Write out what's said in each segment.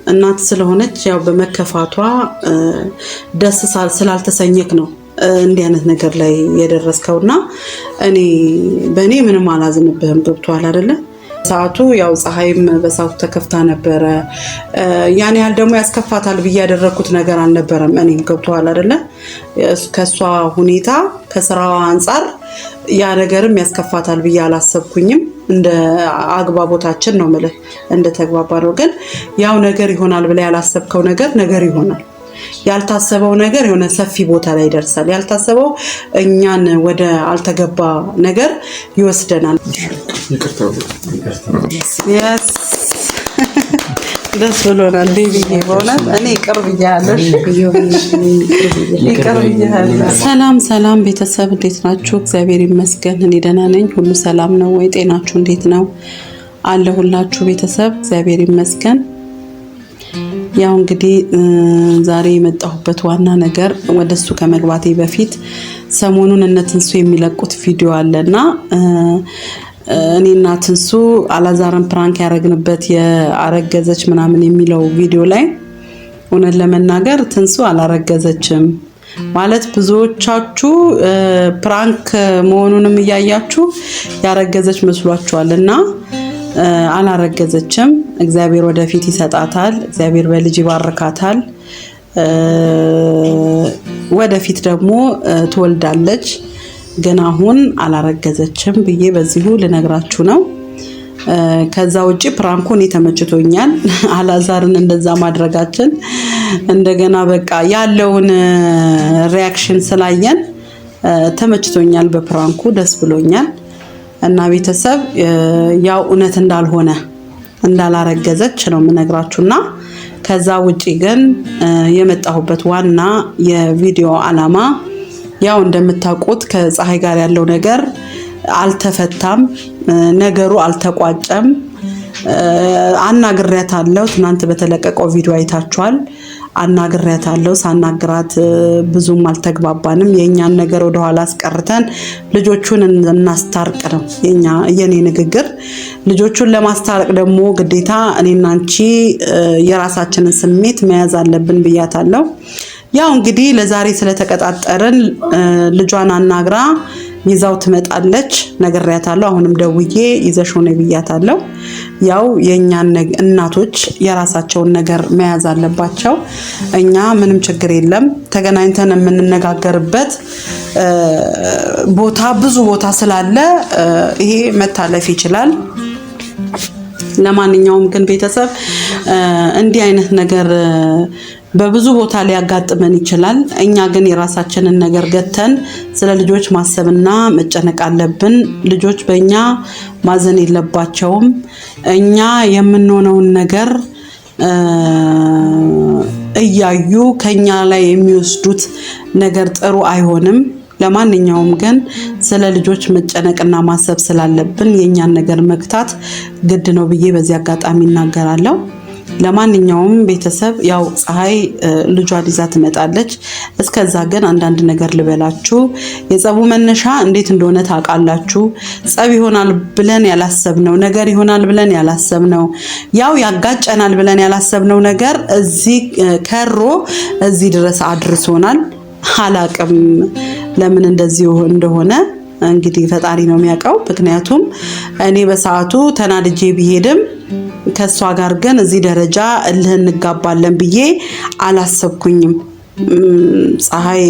እናት ስለሆነች ያው በመከፋቷ ደስ ስላልተሰኘክ ነው እንዲህ አይነት ነገር ላይ የደረስከውና እኔ በእኔ ምንም አላዝንብህም። ገብቶሃል አይደለ? ሰዓቱ ያው ፀሐይም በሰዓቱ ተከፍታ ነበረ። ያን ያህል ደግሞ ያስከፋታል ብዬ ያደረኩት ነገር አልነበረም። እኔም ገብቶሃል አይደለ? ከሷ ሁኔታ ከስራዋ አንፃር ያ ነገርም ያስከፋታል ብዬ አላሰብኩኝም። እንደ አግባቦታችን ነው ማለት እንደ ተግባባነው። ግን ያው ነገር ይሆናል ብለ ያላሰብከው ነገር ይሆናል። ያልታሰበው ነገር የሆነ ሰፊ ቦታ ላይ ይደርሳል። ያልታሰበው እኛን ወደ አልተገባ ነገር ይወስደናል። yes ደስ ብሎናል ቤቢዬ። በእውነት እኔ ቅርብ ይያለሽ ሰላም ቤተሰብ እንዴት ናችሁ? እግዚአብሔር ይመስገን እኔ ደህና ነኝ። ሁሉ ሰላም ነው ወይ? ጤናችሁ እንዴት ነው? አለሁላችሁ ቤተሰብ እግዚአብሔር ይመስገን። ያው እንግዲህ ዛሬ የመጣሁበት ዋና ነገር ወደሱ ከመግባቴ በፊት ሰሞኑን እነ ትንሱ የሚለቁት ቪዲዮ አለና እኔና ትንሱ አላዛርን ፕራንክ ያረግንበት የአረገዘች ምናምን የሚለው ቪዲዮ ላይ እውነት ለመናገር ትንሱ አላረገዘችም ማለት ብዙዎቻችሁ ፕራንክ መሆኑንም እያያችሁ ያረገዘች መስሏችኋልና አላረገዘችም። እግዚአብሔር ወደፊት ይሰጣታል። እግዚአብሔር በልጅ ይባርካታል። ወደፊት ደግሞ ትወልዳለች። ግን አሁን አላረገዘችም ብዬ በዚሁ ልነግራችሁ ነው። ከዛ ውጪ ፕራንኩን ተመችቶኛል። አላዛርን እንደዛ ማድረጋችን እንደገና በቃ ያለውን ሪአክሽን ስላየን ተመችቶኛል። በፕራንኩ ደስ ብሎኛል። እና ቤተሰብ ያው እውነት እንዳልሆነ እንዳላረገዘች ነው የምነግራችሁና ከዛ ውጪ ግን የመጣሁበት ዋና የቪዲዮ አላማ ያው እንደምታውቁት ከፀሐይ ጋር ያለው ነገር አልተፈታም፣ ነገሩ አልተቋጨም። አናግሬያታለሁ። ትናንት በተለቀቀው ቪዲዮ አይታችኋል። አናግሬያታለሁ። ሳናግራት ብዙም አልተግባባንም። የኛን ነገር ወደ ኋላ አስቀርተን ልጆቹን እናስታርቅ ነው የኔ ንግግር። ልጆቹን ለማስታረቅ ደግሞ ግዴታ እኔና አንቺ የራሳችንን ስሜት መያዝ አለብን ብያታለሁ። ያው እንግዲህ ለዛሬ ስለተቀጣጠረን ልጇን አናግራ ይዛው ትመጣለች ነግሬያታለሁ። አሁንም ደውዬ ይዘሽ ሆነ ብያታለሁ። ያው የኛን እናቶች የራሳቸውን ነገር መያዝ አለባቸው። እኛ ምንም ችግር የለም ተገናኝተን የምንነጋገርበት ቦታ ብዙ ቦታ ስላለ ይሄ መታለፍ ይችላል። ለማንኛውም ግን ቤተሰብ እንዲህ አይነት ነገር በብዙ ቦታ ሊያጋጥመን ይችላል። እኛ ግን የራሳችንን ነገር ገተን ስለ ልጆች ማሰብና መጨነቅ አለብን። ልጆች በእኛ ማዘን የለባቸውም። እኛ የምንሆነውን ነገር እያዩ ከኛ ላይ የሚወስዱት ነገር ጥሩ አይሆንም። ለማንኛውም ግን ስለ ልጆች መጨነቅና ማሰብ ስላለብን የኛን ነገር መግታት ግድ ነው ብዬ በዚህ አጋጣሚ እናገራለሁ። ለማንኛውም ቤተሰብ ያው ፀሐይ ልጇን ይዛ ትመጣለች። እስከዛ ግን አንዳንድ ነገር ልበላችሁ። የጸቡ መነሻ እንዴት እንደሆነ ታውቃላችሁ። ጸብ ይሆናል ብለን ያላሰብነው ነገር ይሆናል ብለን ያላሰብነው ያው ያጋጨናል ብለን ያላሰብነው ነገር እዚህ ከሮ እዚህ ድረስ አድርሶናል። አላቅም ለምን እንደዚህ እንደሆነ እንግዲህ ፈጣሪ ነው የሚያውቀው። ምክንያቱም እኔ በሰዓቱ ተናድጄ ቢሄድም ከሷ ጋር ግን እዚህ ደረጃ እልህ እንጋባለን ብዬ አላሰብኩኝም። ፀሐይ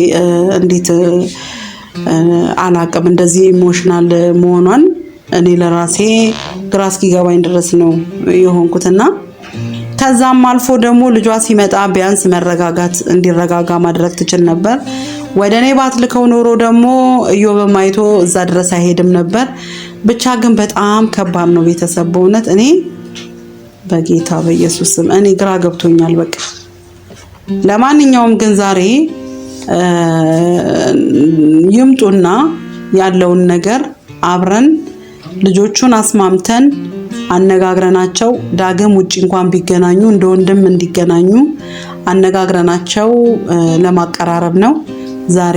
እንዴት አላቅም እንደዚህ ኢሞሽናል መሆኗን እኔ ለራሴ ግራ እስኪገባኝ ድረስ ነው የሆንኩትና ከዛም አልፎ ደግሞ ልጇ ሲመጣ ቢያንስ መረጋጋት እንዲረጋጋ ማድረግ ትችል ነበር። ወደኔ ባትልከው ኖሮ ደግሞ እዮብም አይቶ እዛ ድረስ አይሄድም ነበር። ብቻ ግን በጣም ከባድ ነው ቤተሰብ በእውነት እኔ በጌታ በኢየሱስ ስም እኔ ግራ ገብቶኛል በቃ። ለማንኛውም ግን ዛሬ ይምጡና ያለውን ነገር አብረን ልጆቹን አስማምተን አነጋግረናቸው ዳግም ውጪ እንኳን ቢገናኙ እንደ ወንድም እንዲገናኙ አነጋግረናቸው ለማቀራረብ ነው ዛሬ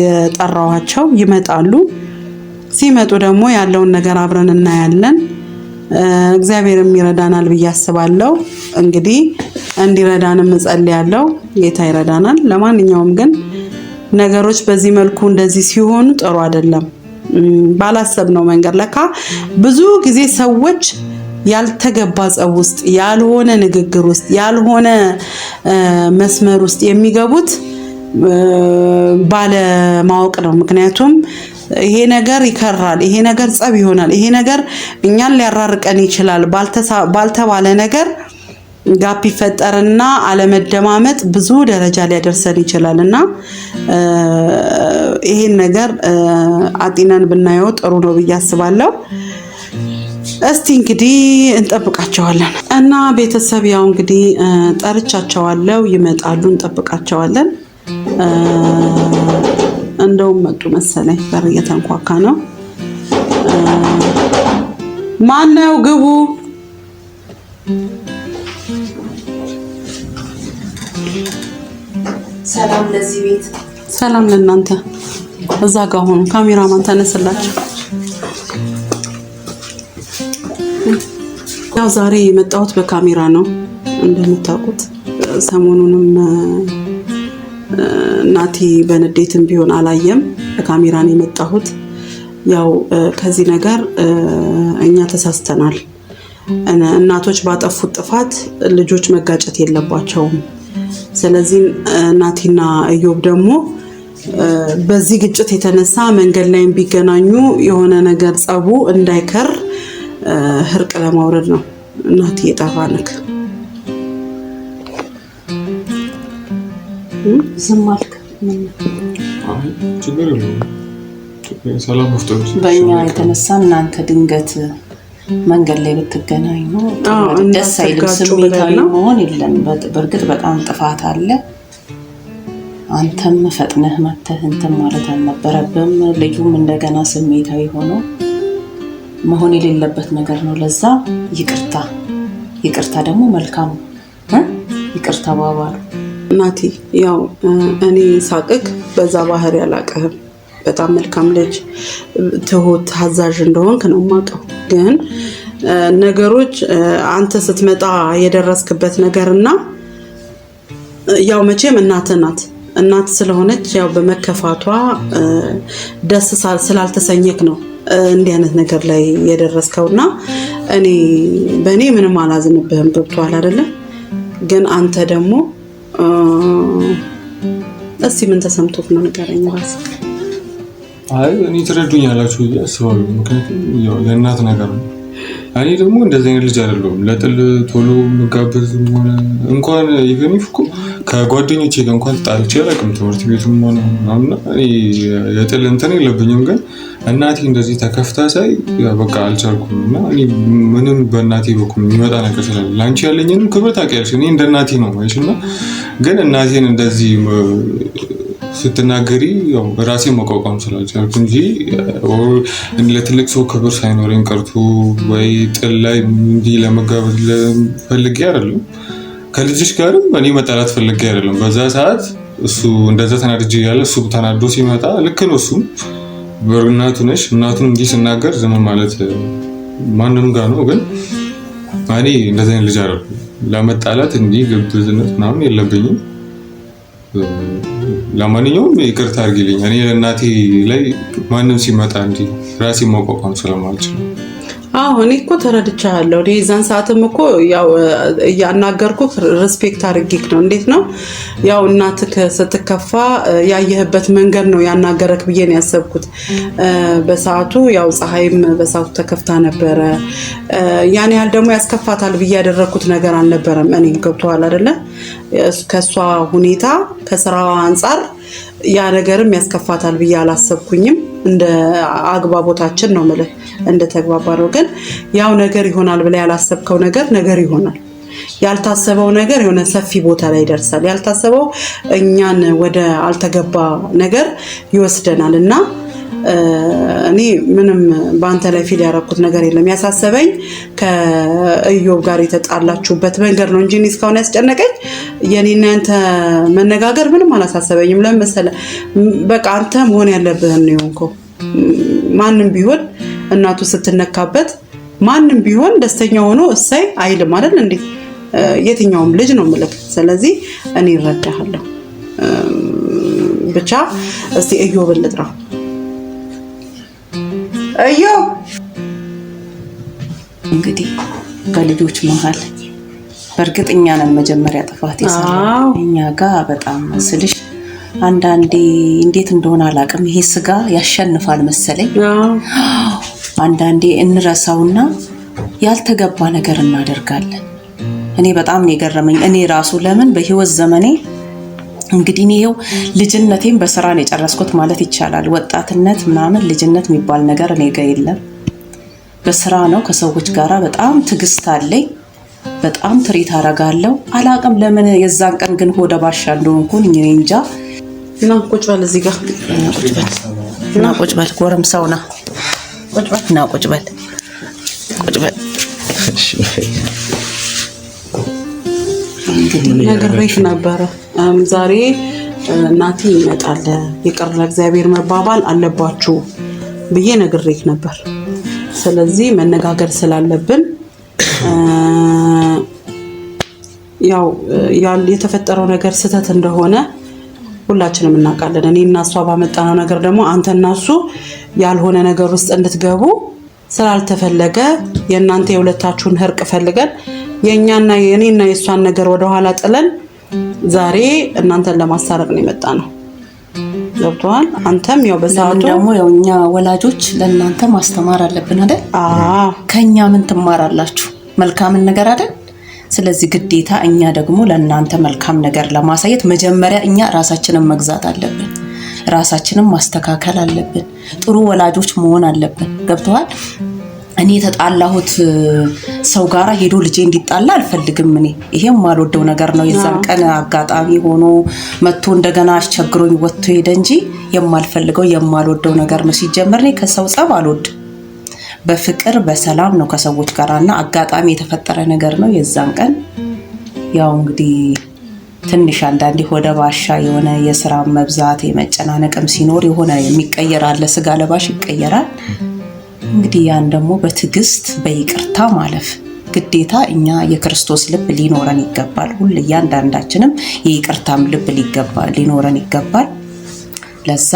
የጠራዋቸው። ይመጣሉ። ሲመጡ ደግሞ ያለውን ነገር አብረን እናያለን። እግዚአብሔርም ይረዳናል ብዬ አስባለሁ። እንግዲህ እንዲረዳንም እጸልያለሁ። ጌታ ይረዳናል። ለማንኛውም ግን ነገሮች በዚህ መልኩ እንደዚህ ሲሆኑ ጥሩ አይደለም። ባላሰብነው መንገድ ለካ ብዙ ጊዜ ሰዎች ያልተገባ ጸብ ውስጥ ያልሆነ ንግግር ውስጥ ያልሆነ መስመር ውስጥ የሚገቡት ባለማወቅ ነው። ምክንያቱም ይሄ ነገር ይከራል፣ ይሄ ነገር ጸብ ይሆናል፣ ይሄ ነገር እኛን ሊያራርቀን ይችላል ባልተባለ ነገር ጋፕ ይፈጠርና አለመደማመጥ ብዙ ደረጃ ሊያደርሰን ይችላልና ይሄን ነገር አጢነን ብናየው ጥሩ ነው ብዬ አስባለሁ። እስቲ እንግዲህ እንጠብቃቸዋለን እና ቤተሰብ ያው እንግዲህ ጠርቻቸዋለሁ፣ ይመጣሉ፣ እንጠብቃቸዋለን። እንደውም መጡ መሰለኝ፣ በር እየተንኳካ ነው። ማነው? ግቡ። ሰላም ለዚህ ቤት፣ ሰላም ለእናንተ። እዛ ጋር ሆኖ ካሜራማን ተነስላችሁ። ያው ዛሬ የመጣሁት በካሜራ ነው እንደምታውቁት። ሰሞኑንም እናቴ በንዴትም ቢሆን አላየም፣ በካሜራ ነው የመጣሁት። ያው ከዚህ ነገር እኛ ተሳስተናል። እናቶች ባጠፉት ጥፋት ልጆች መጋጨት የለባቸውም። ስለዚህ እናቴና ኢዮብ ደግሞ በዚህ ግጭት የተነሳ መንገድ ላይም ቢገናኙ የሆነ ነገር ጸቡ እንዳይከር እርቅ ለማውረድ ነው እናቴ የጠራንክ። ዝም አልክ? ችግር የለውም። ሰላም መፍጠር በእኛ የተነሳ እናንተ ድንገት መንገድ ላይ ብትገናኙ ደስ አይልም። ስሜታዊ መሆን የለም። በእርግጥ በጣም ጥፋት አለ። አንተም ፈጥነህ መተህ እንትን ማለት አልነበረብህም። ልጁም እንደገና ስሜታዊ ሆኖ መሆን የሌለበት ነገር ነው። ለዛ ይቅርታ ደግሞ መልካም ይቅርታ ባባሉ። እናቴ ያው እኔ ሳቅቅ በዛ ባህሪ ያላቀህም በጣም መልካም ልጅ ትሁት ታዛዥ እንደሆንክ ነው የማውቀው። ግን ነገሮች አንተ ስትመጣ የደረስክበት ነገርና ያው መቼም እናት ስለሆነች ያው በመከፋቷ ደስ ስላልተሰኘክ ነው እንዲህ አይነት ነገር ላይ የደረስከውና በእኔ ምንም አላዝንብህም። ገብቶሃል አይደለም? ግን አንተ ደግሞ እስቲ ምን ተሰምቶክ ነው ንገረኝ ራስህ። አይ እኔ ትረዱኛላችሁ ብዬ አስባለሁ። ምክንያቱም ያው የእናት ነገር ነው። እኔ ደግሞ እንደዚህ አይነት ልጅ አይደለሁም። ለጥል ቶሎ መጋበዝም ሆነ እንኳን ኢቨን እኮ ከጓደኞቼ ጋር እንኳን ተጣልቼ አላውቅም። ትምህርት ቤቱም ሆነ ምናምን እኔ የጥል እንትን የለብኝም። ግን እናቴ እንደዚህ ተከፍታ ሳይ በቃ አልቻልኩም እና እኔ ምንም በእናቴ በኩል የሚመጣ ነገር ስላለ ለአንቺ ያለኝንም ክብር ታውቂያለሽ። እኔ እንደ እናቴ ነው ማይሽ እና ግን እናቴን እንደዚህ ስትናገሪ ያው ራሴን መቋቋም ስላልቻልኩ እንጂ ለትልቅ ሰው ክብር ሳይኖረኝ ቀርቶ ወይ ጥል ላይ እንዲህ ለመጋበዝ ፈልጌ አይደለም። ከልጅሽ ጋርም እኔ መጣላት ፈልጌ አይደለም። በዛ ሰዓት እሱ እንደዛ ተናድጄ ያለ እሱ ተናዶ ሲመጣ ልክ ነው። እሱም በእናቱ ነሽ እናቱን እንዲህ ስናገር ዝም ማለት ማንም ጋር ነው። ግን እኔ እንደዚህ አይነት ልጅ አይደለም። ለመጣላት እንዲህ ግብዝነት ምናምን የለብኝም። ለማንኛውም ይቅርታ አድርጊልኝ። እኔ ለእናቴ ላይ ማንም ሲመጣ እንዲህ ራሴ መቋቋም ስለማልችል። አዎ እኔ እኮ ተረድቻለሁ። የዛን ሰዓትም እኮ ያው እያናገርኩህ ሪስፔክት አድርጌክ ነው። እንዴት ነው ያው እናትህ ስትከፋ ያየህበት መንገድ ነው ያናገረክ ብዬ ነው ያሰብኩት። በሰዓቱ ያው ፀሐይም በሰዓቱ ተከፍታ ነበረ። ያን ያህል ደግሞ ያስከፋታል ብዬ ያደረኩት ነገር አልነበረም። እኔ ገብቶሃል አይደለ? ከሷ ሁኔታ ከስራዋ አንፃር ያ ነገርም ያስከፋታል ብዬ አላሰብኩኝም። እንደ አግባቦታችን ነው ማለት እንደ ተግባባረው። ግን ያው ነገር ይሆናል ብለ ያላሰብከው ነገር ይሆናል። ያልታሰበው ነገር የሆነ ሰፊ ቦታ ላይ ይደርሳል። ያልታሰበው እኛን ወደ አልተገባ ነገር ይወስደናል እና እኔ ምንም በአንተ ላይ ፊል ያደረኩት ነገር የለም። ያሳሰበኝ ከኢዮብ ጋር የተጣላችሁበት መንገድ ነው እንጂ እስካሁን ያስጨነቀኝ የኔና አንተ መነጋገር ምንም አላሳሰበኝም። ለምን መሰለህ? በቃ አንተ መሆን ያለብህን ነው የሆንከው። ማንም ቢሆን እናቱ ስትነካበት ማንም ቢሆን ደስተኛ ሆኖ እሰይ አይልም አይደል እንዴ? የትኛውም ልጅ ነው የምልህ። ስለዚህ እኔ እረዳሃለሁ። ብቻ እስቲ እዮብን ልጥራው። እዮብ እንግዲህ ከልጆች መሀል በእርግጠኛ ነን መጀመሪያ ጥፋት ይሰራል እኛ ጋር በጣም ስልሽ አንዳንዴ እንዴት እንደሆነ አላውቅም፣ ይሄ ስጋ ያሸንፋል መሰለኝ። አንዳንዴ እንረሳውና ያልተገባ ነገር እናደርጋለን። እኔ በጣም ነው የገረመኝ። እኔ ራሱ ለምን በህይወት ዘመኔ እንግዲህ ነው ልጅነቴን በስራ ነው የጨረስኩት ማለት ይቻላል። ወጣትነት ምናምን ልጅነት የሚባል ነገር እኔ ጋር የለም። በስራ ነው ከሰዎች ጋራ በጣም ትግስት አለኝ። በጣም ትሪት አረጋለሁ። አላውቅም ለምን የዛን ቀን ግን ሆደ ባሻ እንደሆንኩኝ እኔ እንጃ። እና ቁጭ በል እዚህ ጋር እና ቁጭ በል ጎረምሳው ና ቁጭ በል እና ቁጭ በል እንግዲህ ነግሬሽ ነበረ ዛሬ እናቴ ይመጣል ይቅር ለእግዚአብሔር መባባል አለባችሁ ብዬ ነግሬሽ ነበር። ስለዚህ መነጋገር ስላለብን ያው የተፈጠረው ነገር ስህተት እንደሆነ ሁላችንም እናውቃለን። እኔ እና እሷ ባመጣነው ነገር ደግሞ አንተ እና እሱ ያልሆነ ነገር ውስጥ እንድትገቡ ስላልተፈለገ የእናንተ የሁለታችሁን እርቅ ፈልገን የኛና የኔና የሷን ነገር ወደ ኋላ ጥለን ዛሬ እናንተን ለማሳረቅ ነው የመጣነው። ገብቶሃል? አንተም ያው በሰዓቱ ደግሞ ያው እኛ ወላጆች ለእናንተ ማስተማር አለብን አይደል? ከኛ ምን ትማራላችሁ? መልካምን ነገር አይደል? ስለዚህ ግዴታ እኛ ደግሞ ለእናንተ መልካም ነገር ለማሳየት መጀመሪያ እኛ ራሳችንን መግዛት አለብን። ራሳችንን ማስተካከል አለብን። ጥሩ ወላጆች መሆን አለብን። ገብቶሃል? እኔ የተጣላሁት ሰው ጋራ ሄዶ ልጄ እንዲጣላ አልፈልግም። እኔ ይሄም ማልወደው ነገር ነው። የዛን ቀን አጋጣሚ ሆኖ መጥቶ እንደገና አስቸግሮኝ ወጥቶ ሄደ እንጂ የማልፈልገው የማልወደው ነገር ነው። ሲጀመር እኔ ከሰው ጸብ አልወድም። በፍቅር በሰላም ነው ከሰዎች ጋራና አጋጣሚ የተፈጠረ ነገር ነው። የዛን ቀን ያው እንግዲህ ትንሽ አንዳንዴ ሆደ ባሻ የሆነ የሥራ መብዛት የመጨናነቅም ሲኖር የሆነ የሚቀየር አለ፣ ስጋ ለባሽ ይቀየራል። እንግዲህ ያን ደግሞ በትዕግስት በይቅርታ ማለፍ ግዴታ እኛ የክርስቶስ ልብ ሊኖረን ይገባል። ሁሉ እያንዳንዳችንም የይቅርታም ልብ ሊኖረን ይገባል። ለዛ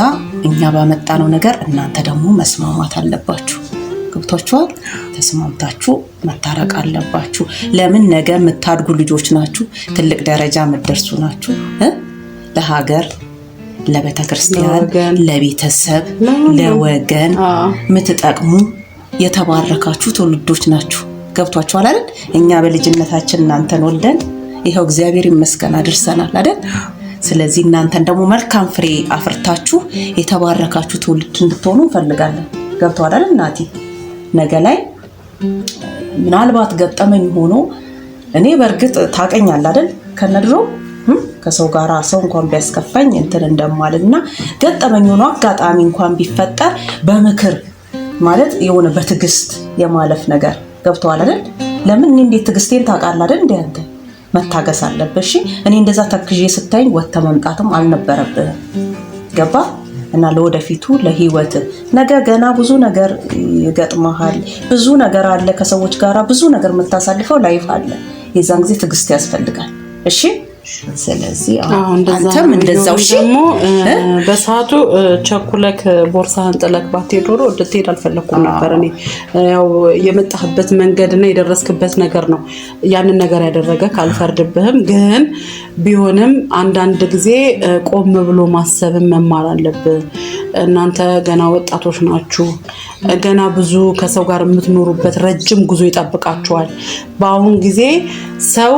እኛ ባመጣነው ነገር እናንተ ደግሞ መስማማት አለባችሁ። ገብታችኋል? ተስማምታችሁ መታረቅ አለባችሁ። ለምን ነገ የምታድጉ ልጆች ናችሁ፣ ትልቅ ደረጃ የምትደርሱ ናችሁ። ለሀገር፣ ለቤተክርስቲያን፣ ለቤተሰብ፣ ለወገን የምትጠቅሙ የተባረካችሁ ትውልዶች ናችሁ። ገብቷችኋል አይደል? እኛ በልጅነታችን እናንተን ወልደን ይሄው እግዚአብሔር ይመስገን አድርሰናል አይደል? ስለዚህ እናንተን ደግሞ መልካም ፍሬ አፍርታችሁ የተባረካችሁ ትውልድ እንድትሆኑ እንፈልጋለን። ገብቷል አይደል እናቴ? ነገ ላይ ምናልባት ገጠመኝ ሆኖ እኔ በርግጥ ታቀኛለህ አይደል? ከነድሮ ከሰው ጋራ ሰው እንኳን ቢያስከፋኝ እንትን እንደማልና ገጠመኝ ሆኖ አጋጣሚ እንኳን ቢፈጠር በምክር ማለት የሆነ በትዕግስት የማለፍ ነገር ገብቷል አይደል? ለምን እኔ እንዴት ትዕግስቴን ታውቃለህ አይደል? እንዴ አንተ መታገስ አለብሽ። እኔ እንደዛ ተክዤ ስታይኝ ወጥተ መምጣትም አልነበረብህም። ገባ? እና ለወደፊቱ ለህይወት ነገ ገና ብዙ ነገር ይገጥማል። ብዙ ነገር አለ፣ ከሰዎች ጋራ ብዙ ነገር የምታሳልፈው ላይፍ አለ። የዛን ጊዜ ትዕግስት ያስፈልጋል። እሺ? ስለዚህ አንተም እንደዛው እሺ። ደግሞ በሰዓቱ ቸኩለክ ቦርሳህን ጥለክ ባትሄድ ኖሮ እንድትሄድ አልፈለኩም ነበር። እኔ ያው የመጣህበት መንገድና የደረስክበት ነገር ነው ያንን ነገር ያደረገ ካልፈርድብህም፣ ግን ቢሆንም አንዳንድ ጊዜ ቆም ብሎ ማሰብን መማር አለብህ። እናንተ ገና ወጣቶች ናችሁ። ገና ብዙ ከሰው ጋር የምትኖሩበት ረጅም ጉዞ ይጠብቃችኋል። በአሁን ጊዜ ሰው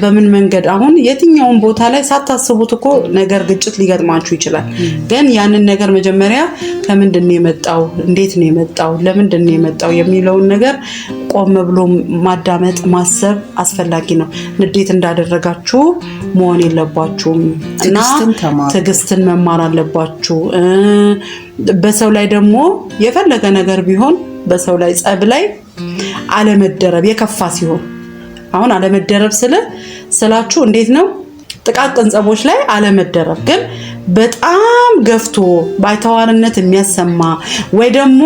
በምን መንገድ አሁን የትኛውን ቦታ ላይ ሳታስቡት እኮ ነገር ግጭት ሊገጥማችሁ ይችላል። ግን ያንን ነገር መጀመሪያ ከምንድን ነው የመጣው፣ እንዴት ነው የመጣው፣ ለምንድን ነው የመጣው የሚለውን ነገር ቆም ብሎ ማዳመጥ ማሰብ አስፈላጊ ነው። ንዴት እንዳደረጋችሁ መሆን የለባችሁም እና ትዕግስትን መማር አለባችሁ። በሰው ላይ ደግሞ የፈለገ ነገር ቢሆን በሰው ላይ ጸብ ላይ አለመደረብ የከፋ ሲሆን፣ አሁን አለመደረብ ስላችሁ እንዴት ነው ጥቃቅን ጸቦች ላይ አለመደረብ፣ ግን በጣም ገፍቶ ባይተዋርነት የሚያሰማ ወይ ደግሞ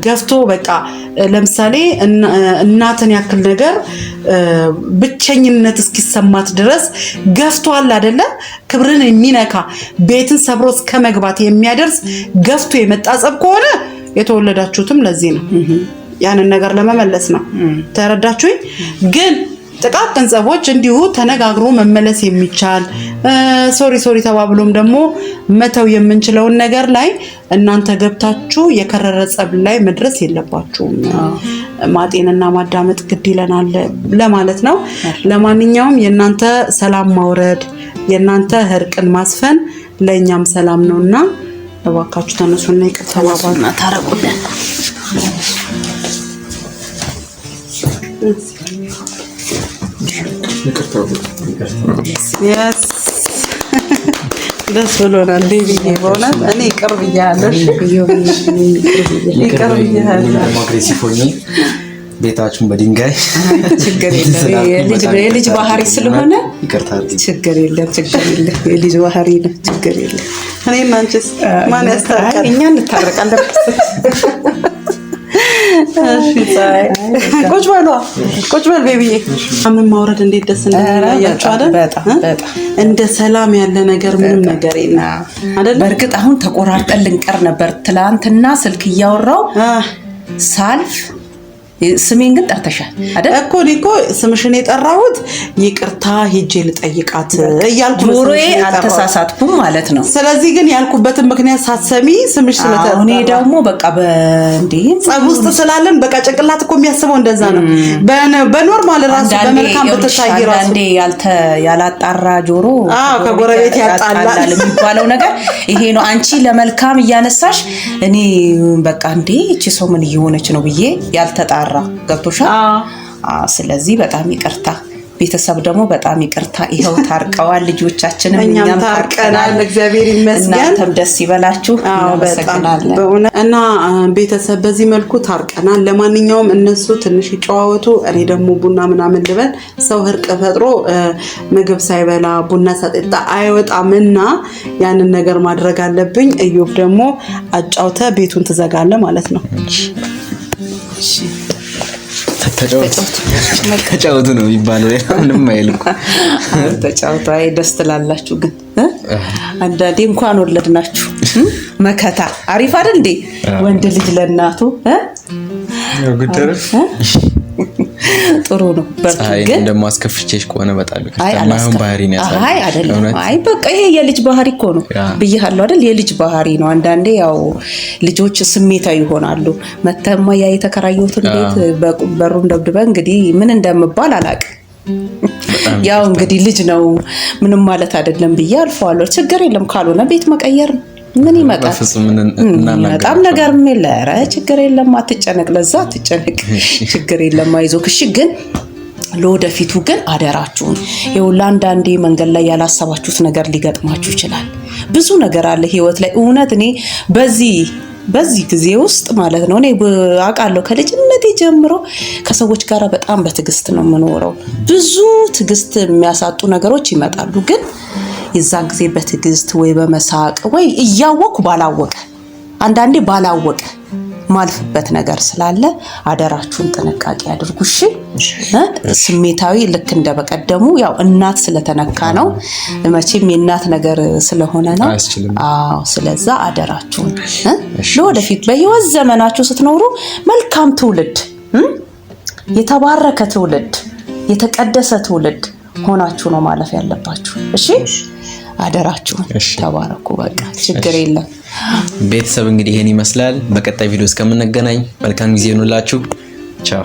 ገፍቶ በቃ ለምሳሌ እናትን ያክል ነገር ብቸኝነት እስኪሰማት ድረስ ገፍቷል አይደለ? ክብርን የሚነካ ቤትን ሰብሮ እስከ መግባት የሚያደርስ ገፍቶ የመጣ ጸብ ከሆነ የተወለዳችሁትም ለዚህ ነው፣ ያንን ነገር ለመመለስ ነው። ተረዳችሁኝ? ግን ጥቃቅን ጸቦች እንዲሁ ተነጋግሮ መመለስ የሚቻል ሶሪ ተባብሎም ደግሞ መተው የምንችለውን ነገር ላይ እናንተ ገብታችሁ የከረረ ጸብ ላይ መድረስ የለባችሁም። ማጤንና ማዳመጥ ግድ ይለናል ለማለት ነው። ለማንኛውም የእናንተ ሰላም ማውረድ የእናንተ እርቅን ማስፈን ለእኛም ሰላም ነውና እባካችሁ ተነሱና ይቅርታ ተባባሉና ታረቁልን። yes ደስ ብሎናል ቤቢዬ፣ በእውነት እኔ ቅርብ እያለሽ ቤታችሁን በድንጋይ ችግር የለም የልጅ ባህሪ ስለሆነ ችግር የለም የልጅ ባህሪ ነው፣ ችግር የለም። እኔና አንቺስ ማን ያስታርቃል? እኛ እንታረቃለን። ቁጭ በል ቤቢዬ። ምን ማውረድ እንዴት ደስ እንደሚያያችሁ አይደል? በጣም እንደ ሰላም ያለ ነገር ምንም ነገር የለም አይደል? በእርግጥ አሁን ተቆራርጠን ልንቀር ነበር። ትላንትና ስልክ እያወራው ሳልፍ ስሜን ግን ጠርተሻል አይደል? እኮ ስምሽን የጠራሁት ይቅርታ ሄጄ ልጠይቃት እያልኩ ነው። ጆሮዬ አልተሳሳትኩም ማለት ነው። ስለዚህ ግን ያልኩበትን ምክንያት ሳትሰሚ ስምሽ ስለተጠራ እኔ ደግሞ በቃ በእንዴ ጸብ ውስጥ ስላለን በቃ ጭንቅላት እኮ የሚያስበው እንደዛ ነው። በኖርማል ራሱ በመልካም በተታይ ራሱ አንዴ ያላጣራ ጆሮ ከጎረቤት ያጣላል የሚባለው ነገር ይሄ ነው። አንቺ ለመልካም እያነሳሽ እኔ በቃ እንዴ እቺ ሰው ምን እየሆነች ነው ብዬ ያልተጣራ ገብቶሻል። ስለዚህ በጣም ይቅርታ ቤተሰብ ደግሞ በጣም ይቅርታ። ይሄው ታርቀዋል ልጆቻችንም እኛም ታርቀናል። እግዚአብሔር ይመስገን። እናንተም ደስ ይበላችሁ። በእውነት እና ቤተሰብ በዚህ መልኩ ታርቀናል። ለማንኛውም እነሱ ትንሽ ይጨዋወቱ፣ እኔ ደግሞ ቡና ምናምን ልበል። ሰው እርቅ ፈጥሮ ምግብ ሳይበላ ቡና ሳይጠጣ አይወጣምና ያንን ነገር ማድረግ አለብኝ። እዮብ ደግሞ አጫውተ ቤቱን ትዘጋለ ማለት ነው። እሺ ተጫወቱ ነው የሚባለው። ምንም አይልም። ተጫወቱ። አይ ደስ ትላላችሁ። ግን አንዳንዴ እንኳን ወለድናችሁ መከታ አሪፍ አይደል እንዴ? ወንድ ልጅ ለእናቱ ያው ግደረ ጥሩ ነው። ግን እንደማስከፍቼሽ ከሆነ በጣም ማይሆን ባህሪ ነው ያሳየው። አይ አይደለም። አይ በቃ ይሄ የልጅ ባህሪ እኮ ነው ብዬሃለሁ አይደል? የልጅ ባህሪ ነው። አንዳንዴ ያው ልጆች ስሜታዊ ይሆናሉ። መተማ ያ የተከራየሁትን ቤት በሩን ደብድበን እንግዲህ ምን እንደምባል አላውቅም። ያው እንግዲህ ልጅ ነው ምንም ማለት አይደለም ብዬ አልፈዋለሁ። ችግር የለም ካልሆነ ቤት መቀየር ነው። ምን ይመጣል? በጣም ነገርም የለ። ኧረ ችግር የለም አትጨነቅ፣ ለዛ አትጨነቅ፣ ችግር የለም አይዞህ። እሺ ግን ለወደፊቱ ግን አደራችሁን ይኸውልህ አንዳንዴ መንገድ ላይ ያላሰባችሁት ነገር ሊገጥማችሁ ይችላል። ብዙ ነገር አለ ህይወት ላይ እውነት እኔ በዚህ ጊዜ ውስጥ ማለት ነው እኔ አውቃለሁ ከልጅነቴ ጀምሮ ከሰዎች ጋር በጣም በትዕግስት ነው የምኖረው። ብዙ ትዕግስት የሚያሳጡ ነገሮች ይመጣሉ ግን የዛን ጊዜ በትዕግስት ወይ በመሳቅ ወይ እያወቁ ባላወቀ አንዳንዴ ባላወቀ ማልፍበት ነገር ስላለ አደራችሁን ጥንቃቄ አድርጉ። እሺ ስሜታዊ ልክ እንደበቀደሙ ያው እናት ስለተነካ ነው መቼም የእናት ነገር ስለሆነ ነው። አዎ ስለዛ አደራችሁን ለወደፊት በህይወት ዘመናችሁ ስትኖሩ መልካም ትውልድ የተባረከ ትውልድ የተቀደሰ ትውልድ ሆናችሁ ነው ማለፍ ያለባችሁ። እሺ አደራችሁን ተባረኩ። በቃ ችግር የለም። ቤተሰብ እንግዲህ ይሄን ይመስላል። በቀጣይ ቪዲዮ እስከምንገናኝ መልካም ጊዜ ይሁንላችሁ። ቻው።